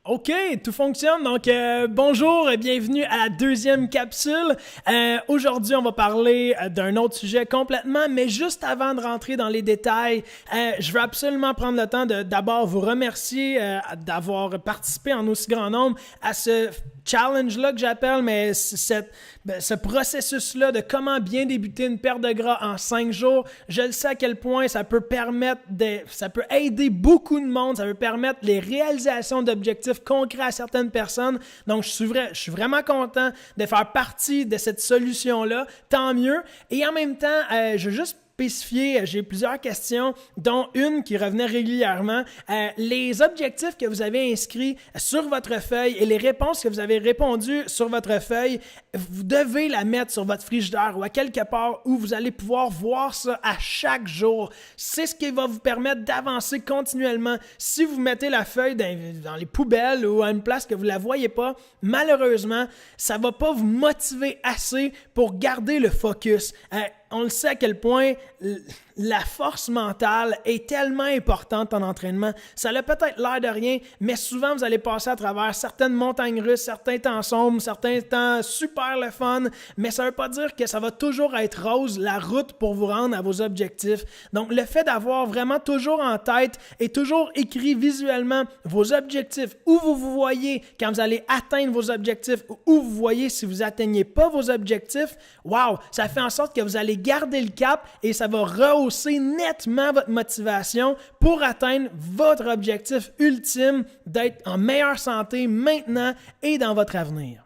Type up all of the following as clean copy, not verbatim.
OK, tout fonctionne. Donc, bonjour et bienvenue à la deuxième capsule. Aujourd'hui, on va parler d'un autre sujet complètement, mais juste avant de rentrer dans les détails, je veux absolument prendre le temps de d'abord vous remercier d'avoir participé en aussi grand nombre à ce challenge-là que j'appelle, mais ce processus-là de comment bien débuter une perte de gras en 5 jours. Je le sais à quel point ça peut ça peut aider beaucoup de monde, ça peut permettre les réalisations d'objectifs concrets à certaines personnes. Donc, je suis vraiment content de faire partie de cette solution-là. Tant mieux. Et en même temps, je veux juste spécifier, j'ai plusieurs questions, dont une qui revenait régulièrement. Les objectifs que vous avez inscrits sur votre feuille et les réponses que vous avez répondues sur votre feuille, vous devez la mettre sur votre frigidaire ou à quelque part où vous allez pouvoir voir ça à chaque jour. C'est ce qui va vous permettre d'avancer continuellement. Si vous mettez la feuille dans les poubelles ou à une place que vous ne la voyez pas, malheureusement, ça ne va pas vous motiver assez pour garder le focus. On le sait à quel point la force mentale est tellement importante en entraînement. Ça a peut-être l'air de rien, mais souvent vous allez passer à travers certaines montagnes russes, certains temps sombres, certains temps super le fun, mais ça ne veut pas dire que ça va toujours être rose la route pour vous rendre à vos objectifs. Donc le fait d'avoir vraiment toujours en tête et toujours écrit visuellement vos objectifs, où vous vous voyez quand vous allez atteindre vos objectifs, où vous voyez si vous n'atteignez pas vos objectifs, wow, ça fait en sorte que vous allez garder le cap et ça va rehausser nettement votre motivation pour atteindre votre objectif ultime d'être en meilleure santé maintenant et dans votre avenir.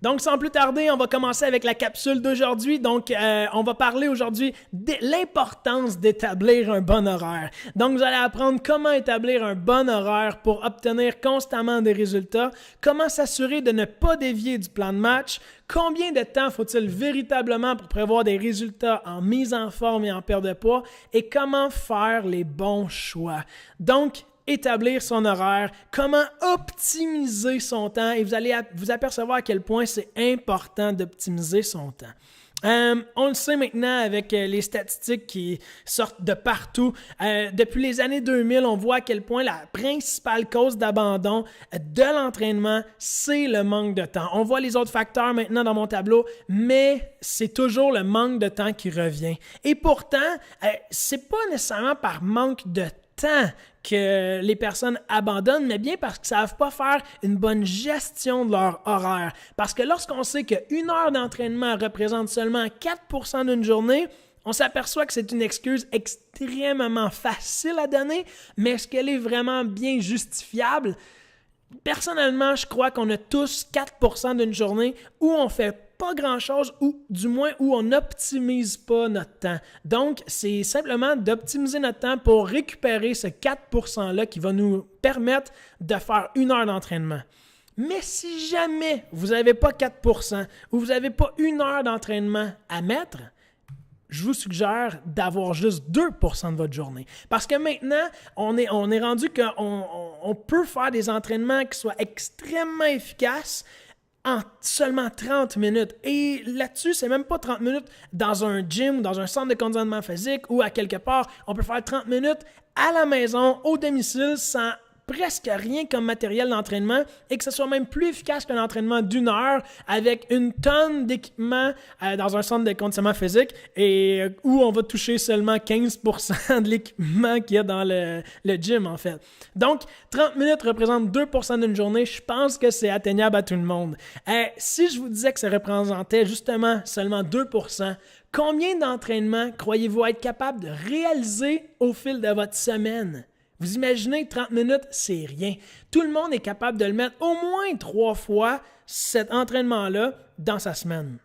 Donc, sans plus tarder, on va commencer avec la capsule d'aujourd'hui. Donc, on va parler aujourd'hui de l'importance d'établir un bon horaire. Donc, vous allez apprendre comment établir un bon horaire pour obtenir constamment des résultats, comment s'assurer de ne pas dévier du plan de match, combien de temps faut-il véritablement pour prévoir des résultats en mise en forme et en perte de poids, et comment faire les bons choix. Donc, établir son horaire, comment optimiser son temps et vous allez vous apercevoir à quel point c'est important d'optimiser son temps. On le sait maintenant avec les statistiques qui sortent de partout. Depuis les années 2000, on voit à quel point la principale cause d'abandon de l'entraînement, c'est le manque de temps. On voit les autres facteurs maintenant dans mon tableau, mais c'est toujours le manque de temps qui revient. Et pourtant, c'est pas nécessairement par manque de temps que les personnes abandonnent, mais bien parce qu'ils ne savent pas faire une bonne gestion de leur horaire. Parce que lorsqu'on sait qu'une heure d'entraînement représente seulement 4% d'une journée, on s'aperçoit que c'est une excuse extrêmement facile à donner, mais est-ce qu'elle est vraiment bien justifiable? Personnellement, je crois qu'on a tous 4% d'une journée où on fait pas grand-chose ou du moins où on n'optimise pas notre temps. Donc, c'est simplement d'optimiser notre temps pour récupérer ce 4%-là qui va nous permettre de faire une heure d'entraînement. Mais si jamais vous n'avez pas 4% ou vous n'avez pas une heure d'entraînement à mettre, je vous suggère d'avoir juste 2% de votre journée. Parce que maintenant, on est rendu qu'on peut faire des entraînements qui soient extrêmement efficaces en seulement 30 minutes. Et là-dessus, c'est même pas 30 minutes dans un gym, dans un centre de conditionnement physique ou à quelque part. On peut faire 30 minutes à la maison, au domicile, sans presque rien comme matériel d'entraînement et que ce soit même plus efficace qu'un entraînement d'une heure avec une tonne d'équipement dans un centre de conditionnement physique et où on va toucher seulement 15% de l'équipement qu'il y a dans le gym en fait. Donc, 30 minutes représente 2% d'une journée. Je pense que c'est atteignable à tout le monde. Si je vous disais que ça représentait justement seulement 2%, combien d'entraînements croyez-vous être capable de réaliser au fil de votre semaine? Vous imaginez, 30 minutes, c'est rien. Tout le monde est capable de le mettre au moins 3 fois, cet entraînement-là, dans sa semaine.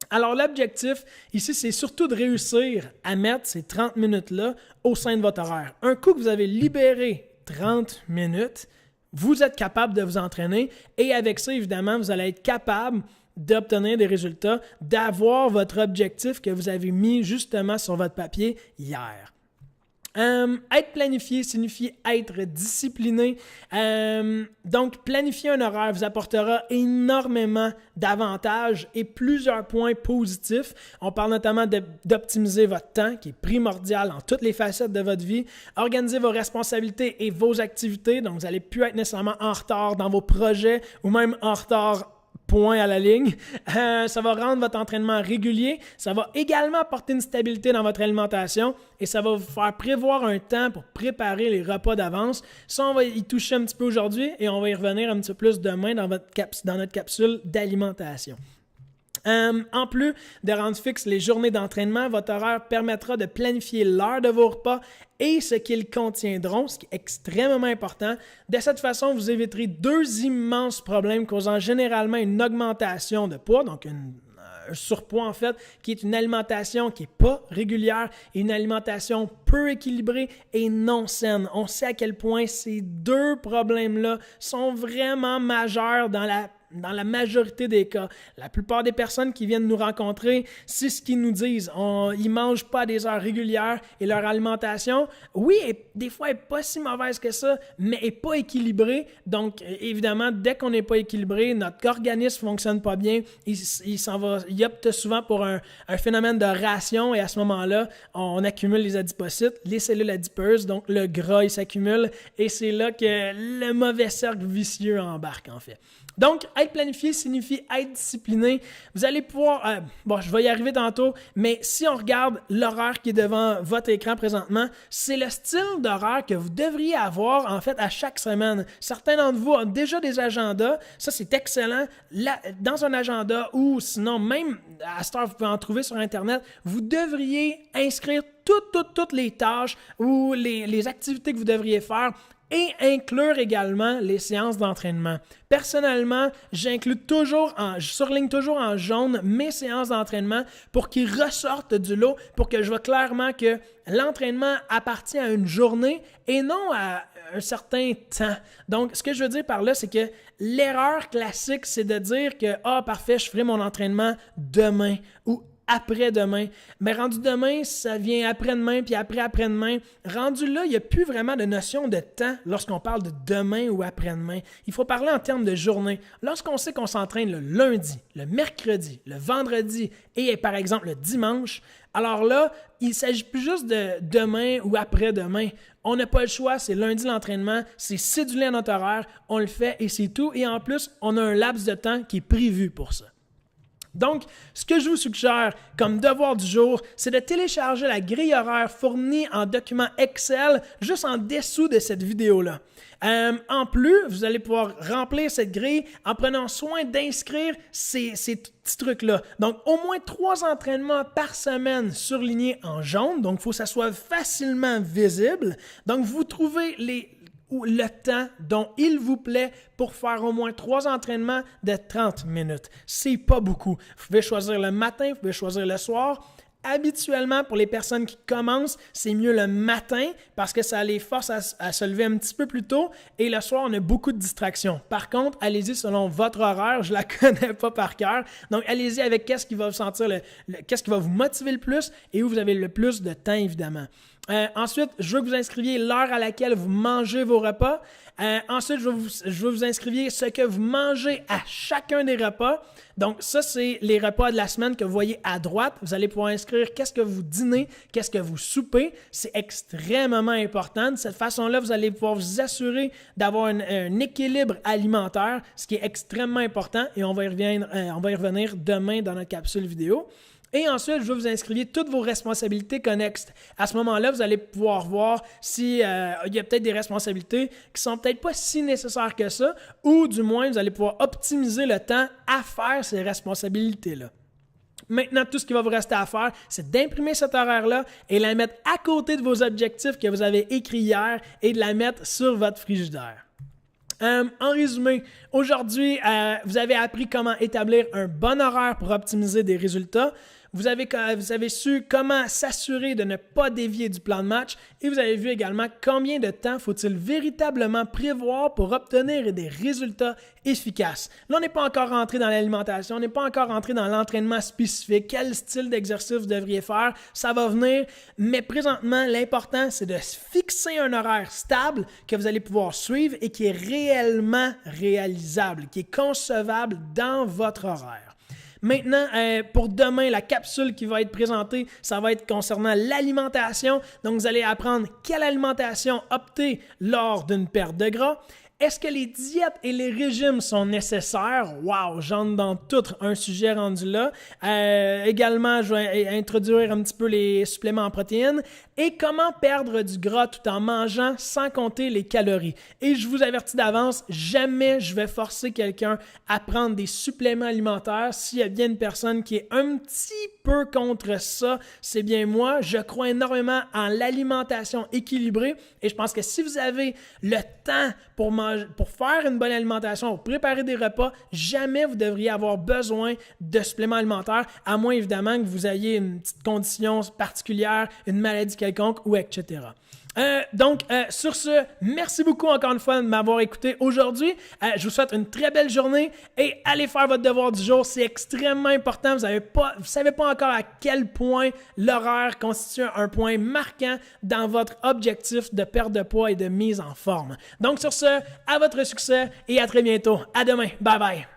Alors, l'objectif ici, c'est surtout de réussir à mettre ces 30 minutes-là au sein de votre horaire. Un coup que vous avez libéré 30 minutes, vous êtes capable de vous entraîner et avec ça, évidemment, vous allez être capable d'obtenir des résultats, d'avoir votre objectif que vous avez mis justement sur votre papier hier. Être planifié signifie être discipliné. Donc, planifier un horaire vous apportera énormément d'avantages et plusieurs points positifs. On parle notamment d'optimiser votre temps, qui est primordial dans toutes les facettes de votre vie. Organiser vos responsabilités et vos activités. Donc, vous n'allez plus être nécessairement en retard dans vos projets ou même en retard point à la ligne. Ça va rendre votre entraînement régulier. Ça va également apporter une stabilité dans votre alimentation et ça va vous faire prévoir un temps pour préparer les repas d'avance. Ça, on va y toucher un petit peu aujourd'hui et on va y revenir un petit peu plus demain dans notre capsule d'alimentation. En plus de rendre fixe les journées d'entraînement, votre horaire permettra de planifier l'heure de vos repas et ce qu'ils contiendront, ce qui est extrêmement important. De cette façon, vous éviterez deux immenses problèmes causant généralement une augmentation de poids, donc un surpoids en fait, qui est une alimentation qui n'est pas régulière et une alimentation peu équilibrée et non saine. On sait à quel point ces deux problèmes-là sont vraiment majeurs dans la majorité des cas. La plupart des personnes qui viennent nous rencontrer, c'est ce qu'ils nous disent. Ils ne mangent pas à des heures régulières et leur alimentation, oui, des fois, n'est pas si mauvaise que ça, mais n'est pas équilibrée. Donc, évidemment, dès qu'on n'est pas équilibré, notre organisme ne fonctionne pas bien. Il opte souvent pour un phénomène de ration et à ce moment-là, on accumule les adipocytes, les cellules adipeuses, donc le gras, il s'accumule et c'est là que le mauvais cercle vicieux embarque en fait. Donc, être planifié signifie être discipliné. Vous allez pouvoir, je vais y arriver tantôt, mais si on regarde l'horaire qui est devant votre écran présentement, c'est le style d'horaire que vous devriez avoir en fait à chaque semaine. Certains d'entre vous ont déjà des agendas, ça c'est excellent. Là, dans un agenda ou sinon même à cette heure vous pouvez en trouver sur Internet, vous devriez inscrire toutes les tâches ou les activités que vous devriez faire et inclure également les séances d'entraînement. Personnellement, je surligne toujours en jaune mes séances d'entraînement pour qu'ils ressortent du lot, pour que je vois clairement que l'entraînement appartient à une journée et non à un certain temps. Donc, ce que je veux dire par là, c'est que l'erreur classique, c'est de dire que « Ah, parfait, je ferai mon entraînement demain » ou après-demain. Mais rendu demain, ça vient après-demain, puis après-après-demain. Rendu là, il n'y a plus vraiment de notion de temps lorsqu'on parle de demain ou après-demain. Il faut parler en termes de journée. Lorsqu'on sait qu'on s'entraîne le lundi, le mercredi, le vendredi et par exemple le dimanche, alors là, il ne s'agit plus juste de demain ou après-demain. On n'a pas le choix, c'est lundi l'entraînement, c'est cédulé à notre horaire, on le fait et c'est tout. Et en plus, on a un laps de temps qui est prévu pour ça. Donc, ce que je vous suggère comme devoir du jour, c'est de télécharger la grille horaire fournie en document Excel juste en dessous de cette vidéo-là. En plus, vous allez pouvoir remplir cette grille en prenant soin d'inscrire ces petits trucs-là. Donc, au moins 3 entraînements par semaine surlignés en jaune. Donc, il faut que ça soit facilement visible. Donc, vous trouvez le temps dont il vous plaît pour faire au moins 3 entraînements de 30 minutes. C'est pas beaucoup. Vous pouvez choisir le matin, vous pouvez choisir le soir. Habituellement, pour les personnes qui commencent, c'est mieux le matin parce que ça les force à se lever un petit peu plus tôt et le soir, on a beaucoup de distractions. Par contre, allez-y selon votre horaire. Je ne la connais pas par cœur. Donc, allez-y avec qu'est-ce qui va vous sentir, qu'est-ce qui va vous motiver le plus et où vous avez le plus de temps, évidemment. Ensuite, je veux que vous inscriviez l'heure à laquelle vous mangez vos repas. Ensuite, je veux vous inscriviez ce que vous mangez à chacun des repas. Donc, ça, c'est les repas de la semaine que vous voyez à droite. Vous allez pouvoir inscrire qu'est-ce que vous dînez, qu'est-ce que vous soupez. C'est extrêmement important. De cette façon-là, vous allez pouvoir vous assurer d'avoir un équilibre alimentaire, ce qui est extrêmement important. Et on va y revenir demain dans notre capsule vidéo. Et ensuite, je vais vous inscrire toutes vos responsabilités connexes. À ce moment-là, vous allez pouvoir voir s'il y a peut-être des responsabilités qui sont peut-être pas si nécessaires que ça, ou du moins, vous allez pouvoir optimiser le temps à faire ces responsabilités-là. Maintenant, tout ce qui va vous rester à faire, c'est d'imprimer cet horaire-là et la mettre à côté de vos objectifs que vous avez écrits hier et de la mettre sur votre frigidaire. En résumé, aujourd'hui, vous avez appris comment établir un bon horaire pour optimiser des résultats. vous avez su comment s'assurer de ne pas dévier du plan de match et vous avez vu également combien de temps faut-il véritablement prévoir pour obtenir des résultats efficaces. Là, on n'est pas encore rentré dans l'alimentation, on n'est pas encore rentré dans l'entraînement spécifique, quel style d'exercice vous devriez faire, ça va venir, mais présentement, l'important, c'est de fixer un horaire stable que vous allez pouvoir suivre et qui est réellement réalisable, qui est concevable dans votre horaire. Maintenant, pour demain, la capsule qui va être présentée, ça va être concernant l'alimentation. Donc, vous allez apprendre quelle alimentation opter lors d'une perte de gras. Est-ce que les diètes et les régimes sont nécessaires? Wow, j'entre dans tout un sujet rendu là. Également, je vais introduire un petit peu les suppléments en protéines et comment perdre du gras tout en mangeant sans compter les calories. Et je vous avertis d'avance, jamais je vais forcer quelqu'un à prendre des suppléments alimentaires. S'il y a bien une personne qui est un petit peu contre ça, c'est bien moi. Je crois énormément en l'alimentation équilibrée et je pense que si vous avez le temps pour faire une bonne alimentation, pour préparer des repas, jamais vous devriez avoir besoin de suppléments alimentaires, à moins évidemment que vous ayez une petite condition particulière, une maladie quelconque ou etc. Donc, sur ce, merci beaucoup encore une fois de m'avoir écouté aujourd'hui. Je vous souhaite une très belle journée et allez faire votre devoir du jour. C'est extrêmement important. Vous savez pas encore à quel point l'horaire constitue un point marquant dans votre objectif de perte de poids et de mise en forme. Donc, sur ce, à votre succès et à très bientôt. À demain. Bye bye.